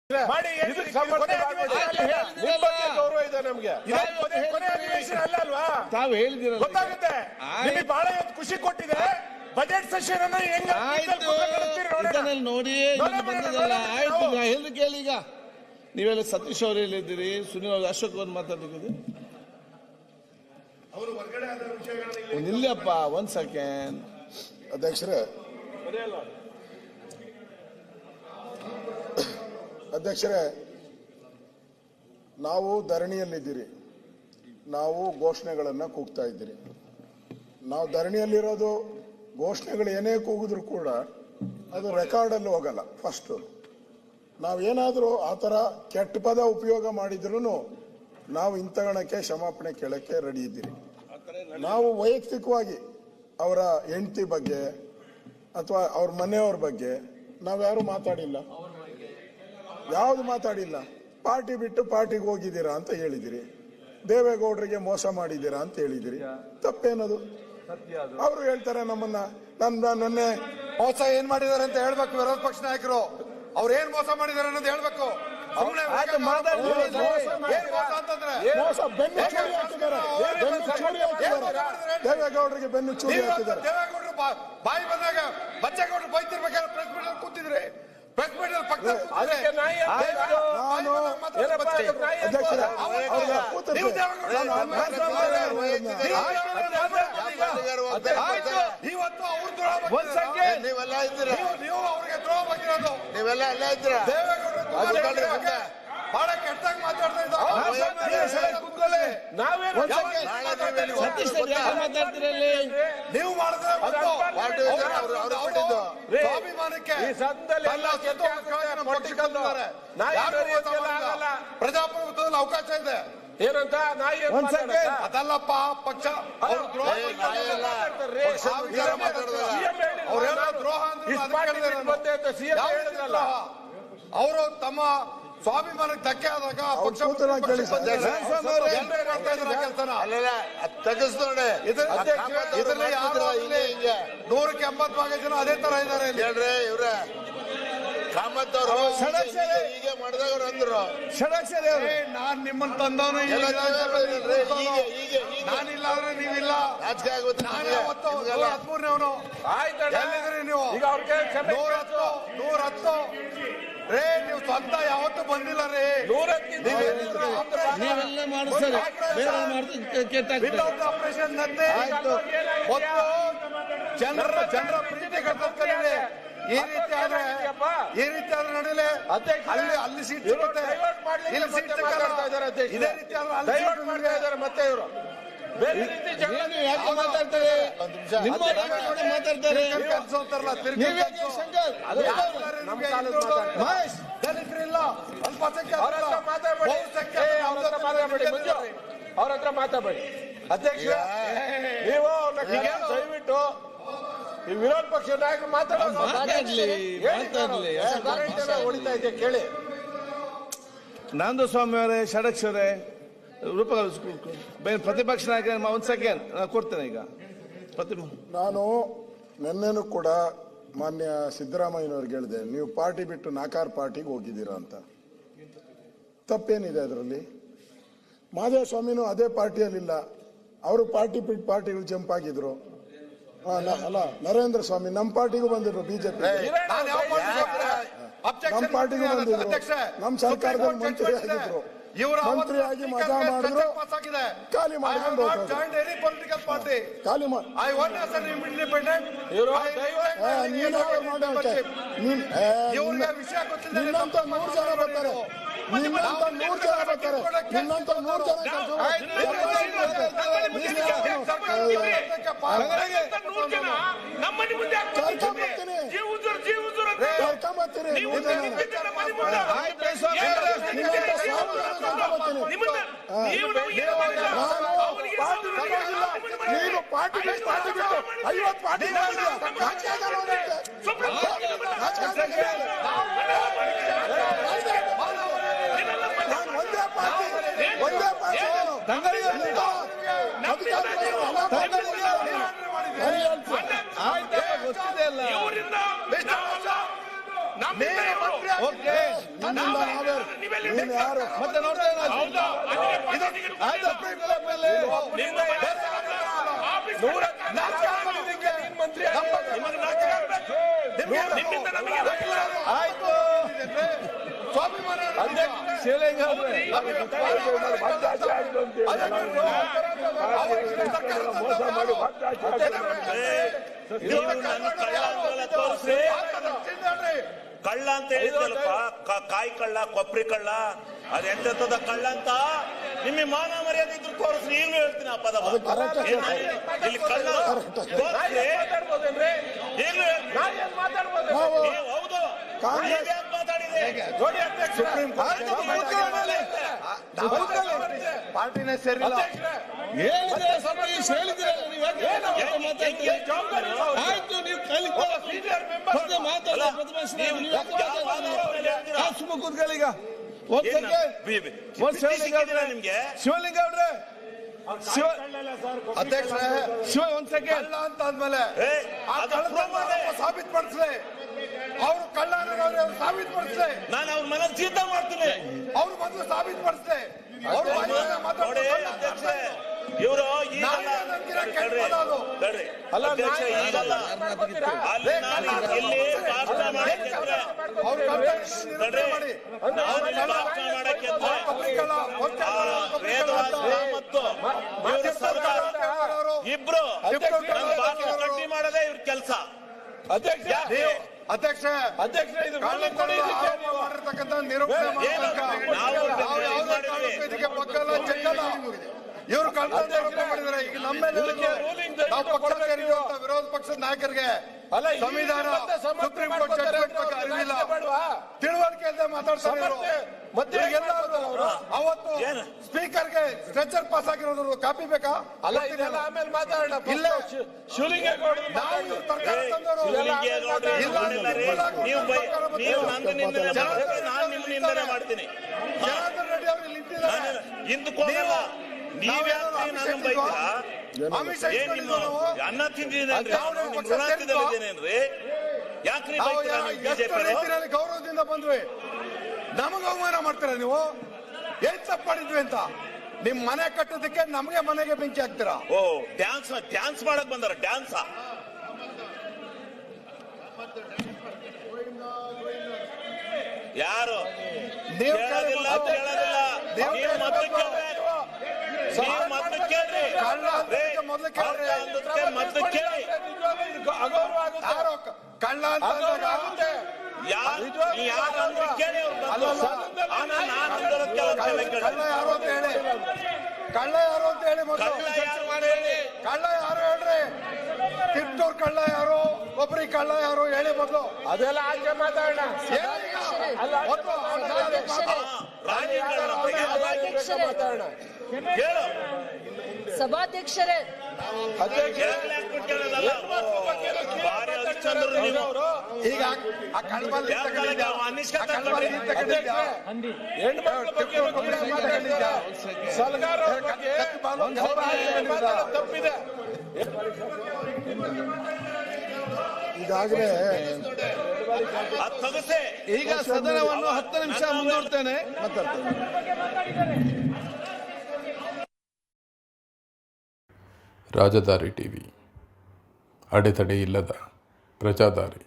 ಮಾಡಿ ಗೌರವ ಇದೆ ನಮ್ಗೆ. ಅಲ್ಲಲ್ವಾ ತಾವು ಹೇಳಿದಿರ ಗೊತ್ತಾಗುತ್ತೆ. ನಿಮಗೆ ಬಹಳ ಖುಷಿ ಕೊಟ್ಟಿದೆ ಬಜೆಟ್ ಸೆಷನ್ ಅನ್ನ ಹೆಂಗ ನೋಡಿ ಬಂದದಲ್ಲ. ಆಯ್ತು ಹೇಳಿದ್ರು ಕೇಳಿ. ಈಗ ನೀವೆಲ್ಲ ಸತೀಶ್ ಅವರು ಹೇಳಿದ್ದೀರಿ, ಸುನಿಲ್ ಅವರು, ಅಶೋಕ್ ಅವರು ಮಾತಾಡ್ತಿದ್ದೀರಿ. ನಿಲ್ಲಪ್ಪ ಒಂದ್ ಸೆಕೆಂಡ್. ಅಧ್ಯಕ್ಷರೇ, ನಾವು ಧರಣಿಯಲ್ಲಿದ್ದೀರಿ, ನಾವು ಘೋಷಣೆಗಳನ್ನು ಕೂಗ್ತಾ ಇದ್ದೀರಿ. ನಾವು ಧರಣಿಯಲ್ಲಿರೋದು ಘೋಷಣೆಗಳು ಏನೇ ಕೂಗಿದ್ರು ಕೂಡ ಅದು ರೆಕಾರ್ಡಲ್ಲಿ ಹೋಗಲ್ಲ. ಫಸ್ಟು ನಾವೇನಾದರೂ ಆ ಥರ ಕೆಟ್ಟ ಪದ ಉಪಯೋಗ ಮಾಡಿದ್ರೂ ನಾವು ಇಂಥಗಣಕ್ಕೆ ಕ್ಷಮಾಪಣೆ ಕೇಳಕ್ಕೆ ರೆಡಿ ಇದ್ದೀರಿ. ನಾವು ವೈಯಕ್ತಿಕವಾಗಿ ಅವರ ಹೆಂಡತಿ ಬಗ್ಗೆ ಅಥವಾ ಅವ್ರ ಮನೆಯವ್ರ ಬಗ್ಗೆ ನಾವ್ಯಾರು ಮಾತಾಡಿಲ್ಲ, ಯಾವುದು ಮಾತಾಡಿಲ್ಲ. ಪಾರ್ಟಿ ಬಿಟ್ಟು ಪಾರ್ಟಿಗೆ ಹೋಗಿದ್ದೀರಾ ಅಂತ ಹೇಳಿದಿರಿ, ದೇವೇಗೌಡರಿಗೆ ಮೋಸ ಮಾಡಿದ್ದೀರಾ ಅಂತ ಹೇಳಿದಿರಿ. ತಪ್ಪೇನದು? ಅವರು ಹೇಳ್ತಾರೆ ನಮ್ಮನ್ನ ನನ್ನೆ ಮೋಸ ಏನ್ ಮಾಡಿದಾರೆ ಅಂತ ಹೇಳ್ಬೇಕು. ವಿರೋಧ ಪಕ್ಷ ನಾಯಕರು ಅವ್ರು ಏನ್ ಮೋಸ ಮಾಡಿದಾರೆ ಅನ್ನೋದು ಹೇಳ್ಬೇಕು. ದೇವೇಗೌಡರಿಗೆ ಬೆನ್ನು ಚೂರಿ ಹಾಕಿದ್ದಾರೆ. ದೇವೇಗೌಡರು ಬಾಯಿ ಬಂದಾಗ ಬಚ್ಚೇಗೌಡರು ಬೈತಿರ್ಬೇಕಾದ್ರೆ ಪ್ರೆಸ್ ಮೀಟ್ ಅಲ್ಲಿ ಕೂತಿದ್ರೆ ಪ್ರೆಸ್ ಮೀಟ್ ಅಲ್ಲಿ ಪಕ್ಕ ಇವತ್ತು ನೀವೆಲ್ಲ ಇದ್ದೀರ, ನೀವು ಅವ್ರಿಗೆ ದ್ರೋಹ ಬಂದಿರೋದು, ನೀವೆಲ್ಲ ಎಲ್ಲ ಇದ್ದೀರ. ದೇವೇಗೌಡರು ಬಹಳ ಕೆಟ್ಟದಾಗಿ ಮಾತಾಡ್ತಾ ನೀವು ಮಾಡಿದ್ರೆ ಸ್ವಾಭಿಮಾನಕ್ಕೆ ಪ್ರಜಾಪ್ರಭುತ್ವದಲ್ಲಿ ಅವಕಾಶ ಇದೆ. ಏನಂತ ಅದಲ್ಲಪ್ಪ ಪಕ್ಷ ದ್ರೋಹ ಅವರು ತಮ್ಮ ಸ್ವಾಭಿಮಾನಕ್ಕೆ ಧಕ್ಕೆ ಆದಾಗ ಪಕ್ಷ ತೆಗೆಸ್ ನೋಡಿ. ಇದರಲ್ಲಿ 100ಕ್ಕೆ 80 ಭಾಗ ಜನ ಅದೇ ತರ ಇದ್ದಾರೆ. ಹೇಳ್ರಿ ಇವ್ರೆ ಕಾಮತ್ ಅವರು ಹೀಗೆ ಮಾಡಿದವರು ಅಂದ್ರು, ನಾನ್ ನಿಮ್ಮನ್ನ ತಂದವನು, ನಾನಿಲ್ಲ ಅಂದ್ರೆ ನೀವಿಲ್ಲ. ರಾಜಕೀಯ ಆಗುತ್ತೆ. ನಾನು 13ನೇವನು. ಎಲ್ಲಿದ್ರಿ ನೀವು? 110 ರೇ, ನೀವು ಸ್ವಂತ ಯಾವತ್ತೂ ಬಂದಿಲ್ಲ ರೀ. ಆಪರೇಷನ್ ಜನರ ಪ್ರೀತಿ ಕಟ್ಟೋದು ಈ ರೀತಿ ಆದ್ರೆ ನಡೀಲಿ. ಅಲ್ಲಿ ಸೀಟ್ ಸಿಗುತ್ತೆ, ಇಲ್ಲಿ ಸೀಟ್ ಇದೇ ರೀತಿ ಆದ್ರೆ ಮತ್ತೆ ಇವರು ಮಾತಾಡ್ತಾರೆ. ದಲಿತರಿಲ್ಲ, ಅವ್ರ ಹತ್ರ ಮಾತಾಡಬೇಡಿ. ಅಧ್ಯಕ್ಷ, ನೀವು ದಯವಿಟ್ಟು ಈ ವಿರೋಧ ಪಕ್ಷ ನಾಯಕರು ಮಾತಾಡಲಿ. ಹೊಡಿತಾ ಇದೆ ಕೇಳಿ. ನಂದು ಸ್ವಾಮಿ ಅವರೇ, ಷಡಕ್ಷರೇ, ಪ್ರತಿಪಕ್ಷ ನಾಯಕ ಒಂದ್ ಸೆಕೆಂಡ್ ಕೊಡ್ತೇನೆ. ಈಗ ನಾನು ನಿನ್ನೆನೂ ಕೂಡ ಮಾನ್ಯ ಸಿದ್ದರಾಮಯ್ಯನವ್ರಿಗೆ ಹೇಳಿದೆ, ನೀವು ಪಾರ್ಟಿ ಬಿಟ್ಟು ನಾಕಾರ್ ಪಾರ್ಟಿಗೆ ಹೋಗಿದ್ದೀರಾ ಅಂತ. ತಪ್ಪೇನಿದೆ ಅದರಲ್ಲಿ? ಮಾದೇವ ಸ್ವಾಮಿನೂ ಅದೇ ಪಾರ್ಟಿಯಲ್ಲಿಲ್ಲ, ಅವರು ಪಾರ್ಟಿ ಬಿಟ್ಟು ಪಾರ್ಟಿಗಳು ಜಂಪ್ ಆಗಿದ್ರು. ಅಲ್ಲ, ನರೇಂದ್ರ ಸ್ವಾಮಿ ನಮ್ಮ ಪಾರ್ಟಿಗೂ ಬಂದಿದ್ರು, ಬಿಜೆಪಿ ನಮ್ಮ ಪಾರ್ಟಿಗೂ ಬಂದಿದ್ರು, ನಮ್ಮ ಸರ್ಕಾರದಲ್ಲಿ ಮಂತ್ರಿ ಆಗಿದ್ರು. ಮಂತ್ರಿಯಾಗಿ ಮಜಾ ಮಾಡಿದ್ರು, ಖಾಲಿ ಮಾಡ್ಕೊಂಡು ಖಾಲಿ ನಿನ್ನಂತ 100 ಜನ ಬರ್ತಾರೆ, ನಿನ್ನಂತ 100 ಜನ ಬರ್ತಾರೆ, ನಿನ್ನಂತ 100 ಜನ ನೀನು ಪಾರ್ಟಿ ಬಿಟ್ಟು 50 ಪಾರ್ಟಿ ಒಂದೇ ಪಾರ್ಟಿ ನಮ್ಮಿಂದ ಇವ್ರು. ಓಕೆ, ನಿನ್ನಿಂದ ನಾವ್ಯಾರು? ನೀನು ಯಾರು? ಮತ್ತೆ ನೋಡ್ತೇನೆ ಹೌದಾ? ಅದಕ್ಕೆ ಪದ ಆಯ್ತು, ಮೇಲೆ ನಿಮ್ಮಿಂದ ನೂರ ನಾಚಿಕೆ ಆಗೋದಿಕ್ಕೆ ನೀನ್ ಮಂತ್ರಿ ಆಗಿ. ನಿಮಗೆ ನಾಚಿಕೆ ಆಗ್ಬೇಕು. ನಿಮ್ಮಿಂದ ನಮಗೆ ನಾಚಿಕೆ ಆಗಲ್ಲ. ಆಯ್ತು. ಸ್ವಾಭಿಮಾನ ಶಿವಲಿಂಗ ಅವ್ರೆ, ಕಳ್ಳ ಅಂತ ಹೇಳಿದ್ರಲ್ಪ, ಕಾಯಿ ಕಳ್ಳ, ಕೊಬ್ಬರಿ ಕಳ್ಳ, ಅದೆಂತದ ಕಳ್ಳ ಅಂತ ನಿಮಗೆ ಮಾನ ಮರ್ಯಾದೆ ಇದ್ರು ತೋರಿಸ್ರಿ. ಈಗಲೂ ಹೇಳ್ತೀನಿ ಆ ಪದ ಇಲ್ಲಿ ಕಳ್ಳ ತೋರಿಸ್ರಿ. ಈಗಲೂ ಹೌದು ಮಾತಾಡಿದೆ ಸುಪ್ರೀಂ ಪಾರ್ಟಿನೇ ಸೇರಿಲ್ಲ. ಹೇಳಿದ್ರೆ ಸತೀಶ್ ಹೇಳಿದ್ರಲ್ಲ, ನೀವು ಯಾಕೆ ಮಾತಾಡ್ತೀರಿ? ಆಯ್ತು, ನೀವು ಮತ್ತೆ ಮಾತಾಡಲ್ಲ. ಪ್ರತಿಪಕ್ಷ ನಾಯಕ ನೀವು ಯಾಕೆ ಮಾತಾಡ್ತೀರಿ? ಸುಮ್ಮ ಕೂತ್ಕೊಳ್ಳಿ. ಈಗ ಒಂದ್ ಸೆಕೆಂಡ್. ನಿಮ್ಗೆ ಶಿವಲಿಂಗ ಅವ್ರೆ, ಅಧ್ಯಕ್ಷ ಒಂದ್ ಸೆಕೆಂಡ್. ಕಳ್ಳ ಅಂತ ಆದ್ಮೇಲೆ ಸಾಬೀತುಪಡಿಸ್ಲಿ. ಅವ್ರು ಕಳ್ಳ ಅನ್ನೋರು ಅವ್ರು ಸಾಬೀತುಪಡಿಸ್ಲಿ. ನಾನು ಅವ್ರ ಮನೆ ಸಿದ್ಧ ಮಾಡ್ತೀನಿ. ಅವ್ರು ಮೊದಲು ಸಾಬೀತುಪಡಿಸ್ಲಿ. ಅವ್ರು ನೋಡಿ ಅಧ್ಯಕ್ಷ, ಇವರು ಈಗಲ್ಲ ಅಲ್ಲ, ಅಧ್ಯಕ್ಷ, ಈಗಲ್ಲ ಅಲ್ಲಿ ನಾನು ಇಲ್ಲಿ ಭಾಷಣ ಮಾಡಕ್ಕೆ ಮತ್ತು ಇವರು ಸರ್ಕಾರ ಇಬ್ರು ಗಟ್ಟಿ ಮಾಡದೆ ಇವ್ರ ಕೆಲಸ. ಅಧ್ಯಕ್ಷ ಇದು ಮಾಡಿರ್ತಕ್ಕಂಥ ನಿರೂಪಣೆ ಇದಕ್ಕೆ ಪಕ್ಕಲ್ಲ ಚೆಕ್ಕಲ್ಲ. ಇವರು ಕಳ್ತನ ಆರೋಪ ಮಾಡಿದ್ದಾರೆ. ಈಗ ನಮ್ಮ ನಾವು ಪಕ್ಷ ಸೇರಿರುವಂತ ವಿರೋಧ ಪಕ್ಷದ ನಾಯಕರಿಗೆ ಸಂವಿಧಾನ ಸುಪ್ರೀಂ ಕೋರ್ಟ್ ಜಡ್ಜ್ಮೆಂಟ್ ಬಗ್ಗೆ ಅರಿವಿಲ್ಲ, ತಿಳುವಳಿಕೆ ಇಲ್ಲದೆ ಮಾತಾಡ್ತಾರೆ ಇವರು. ಮತ್ತೆ ಅವತ್ತು ಸ್ಪೀಕರ್ಗೆ ಸ್ಟ್ರೆಚರ್ ಪಾಸ್ ಆಗಿರೋದು ಕಾಪಿ ಬೇಕಾ? ಅಲ್ಲ, ಇದೆಲ್ಲ ಆಮೇಲೆ ಮಾತಾಡೋಣ. ಇಲ್ಲ, ಶಿವಲಿಂಗೇಗೌಡ ನಾವು ಇವ್ರು ಸರ್ಕಾರ ತಂದವರು. ನೀವು ನಂದು ನಿಂದನೆ ಮಾಡ್ತೀನಿ, ನಾನು ನಿಮ್ಮ ನಿಂದನೆ ಮಾಡ್ತೀನಿ. ಜನಾರ್ದನ್ ರೆಡ್ಡಿ ಅವರು ಇಲ್ಲಿ ನಿಂತಿದ್ದಾರೆ. ಹಿಂದಕ್ಕೆ ಹೋಗಲ್ಲ. ನೀವ್ಯಾಕೆ ನನ್ನ ಬೈತೀರಾ? ಅಮಿತ್ ಶಾ ಏನ್ ನಿಮ್ಮ ಅನ್ನ ತಿಂದಿದ್ದೇನ್ರಿ? ನಿಮ್ ಋಣ ತಿಂದಿದ್ದೇನೇನ್ರಿ? ಯಾಕ್ರಿ ಬೈತೀರಾ ನೀವು ಬಿಜೆಪಿ? ರೀತಿಯಲ್ಲಿ ಗೌರವದಿಂದ ಬಂದ್ವಿ, ನಮಗೆ ಅವಮಾನ ಮಾಡ್ತೀರಾ ನೀವು? ಏನ್ ತಪ್ಪು ಮಾಡಿದ್ವಿ ಅಂತ? ನಿಮ್ ಮನೆ ಕಟ್ಟೋದಕ್ಕೆ ನಮಗೆ ಮನೆಗೆ ಬೆಂಕಿ ಹಾಕ್ತೀರಾ? ಓ, ಡ್ಯಾನ್ಸ್ ಮಾಡಕ್ ಬಂದಾರ. ಡ್ಯಾನ್ಸ್ ಯಾರು ನೀವು ಕೇಳೋದಿಲ್ಲ, ಕೇಳೋದಿಲ್ಲ. ನೀವು ಮೊದಲು ಕೇಳ್ರಿ. ನೀವು ಮೊದಲು ಕೇಳ್ರಿ. ಮೊದಲು ಕೇಳ್ರಿ. ಮೊದಲು ಕೇಳಿ. ಯಾರೋ ಕಳ್ಳ ಅಂತ ಯಾರು ಕೇಳಿ. ಕಳ್ಳ ಯಾರು ಅಂತ ಹೇಳಿ. ಕಳ್ಳ ಯಾರು ಅಂತ ಹೇಳಿ ಮೊದಲು. ಕಳ್ಳ ಯಾರು ಹೇಳ್ರಿ? ಕಿತ್ತೂರ್ ಕಳ್ಳ ಯಾರು, ಕೊಬ್ಬರಿ ಕಳ್ಳ ಯಾರು ಹೇಳಿ ಮೊದಲು. ಅದೆಲ್ಲ ಆಚೆ ಮಾತಾಡೋಣ. ಮಾತಾಡೋಣ. ಸಭಾಧ್ಯಕ್ಷರೇ, ಈಗ ಆ ಕಳ್ಬಲ್ಲಿ ತಪ್ಪಿದೆ. ಈಗಾಗಲೇ ಈಗ ಸದನವನ್ನು 10 ನಿಮಿಷ ಮುಂದೂಡ್ತೇನೆ. ರಾಜದಾರಿ ಟಿವಿ, ಅಡೆತಡೆ ಇಲ್ಲದ ಪ್ರಜಾದಾರಿ.